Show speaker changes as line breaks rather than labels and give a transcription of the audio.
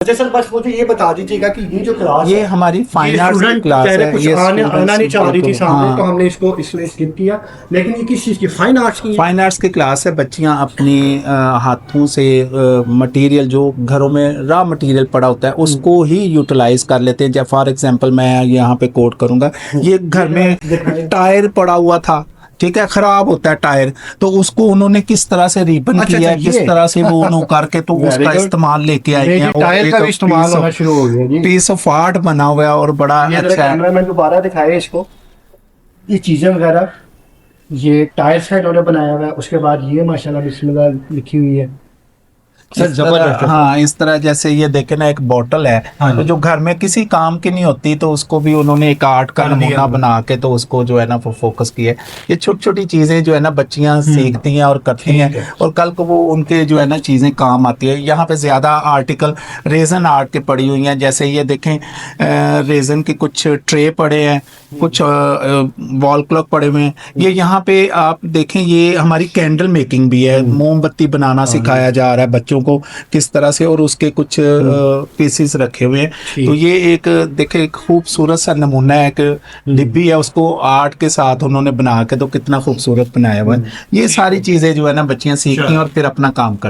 अच्छा सर, बस मुझे ये बता दीजिएगा कि ये जो क्लास
ये हमारी फाइन आर्ट्स की क्लास है।
कुछ
ये
आना नहीं चाह रही थी सामने,
हाँ,
तो हमने इसको इसलिए स्किप किया। लेकिन ये किस चीज़ की फाइन आर्ट्स की है?
फाइन आर्ट्स की क्लास है। बच्चियां अपनी हाथों से मटेरियल, जो घरों में रॉ मटेरियल पड़ा होता है, उसको ही यूटिलाइज कर लेते हैं। जब फॉर एग्जांपल मैं यहाँ पे कोट करूंगा, ये घर में टायर पड़ा हुआ था, ठीक है, खराब होता है टायर, तो उसको उन्होंने किस तरह से रिबन
अच्छा,
किया है,
अच्छा,
किस
ये।
तरह से वो उन्होंने करके तो
Very
उसका
good।
इस्तेमाल लेके आई
ये
हैं। और
टायर
एक
का भी इस्तेमाल होना शुरू हो गया जी।
पीस ऑफ आर्ट बना हुआ है और बड़ा
ये जरा
अच्छा है।
कैमरा मैन दोबारा दिखाए इसको। ये चीज़ें वगैरह, ये टायर्स है इन्होंने बनाया हुआ है। उसके बाद ये माशाल्लाह बिस्मिल्लाह लिखी हुई है। सर
इस तरह,
जबरदस्त है।
हाँ, इस तरह जैसे ये देखे ना, एक बोतल है,
हाँ
तो
जी।
जो घर में किसी काम की नहीं होती, तो उसको भी उन्होंने एक आर्ट का
कर दिया
नमूना
उन्होंने।
बना के तो उसको जो है ना वो फोकस किया है। ये छोटी छोटी चीजें जो है ना बच्चियां सीखती हैं और करती
ठीक
हैं,
है।
और कल को वो उनके जो है ना चीजें काम आती है। यहाँ पे ज्यादा आर्टिकल रेजन आर्ट के पड़ी हुई हैं। जैसे ये देखें, रेजन के कुछ ट्रे पड़े हैं, कुछ वॉल क्लॉक पड़े हुए हैं। ये यहाँ पे आप देखें, ये हमारी कैंडल मेकिंग भी है। मोमबत्ती बनाना सिखाया जा रहा है बच्चों को किस तरह से, और उसके कुछ पीसेस रखे हुए हैं।
ठीक।
तो ये एक देखे खूबसूरत सा नमूना है, एक डिब्बी है, उसको आर्ट के साथ उन्होंने बना के तो कितना खूबसूरत बनाया हुआ है। ये सारी चीजें जो है ना बच्चियां सीखती हैं और फिर अपना काम करती हैं।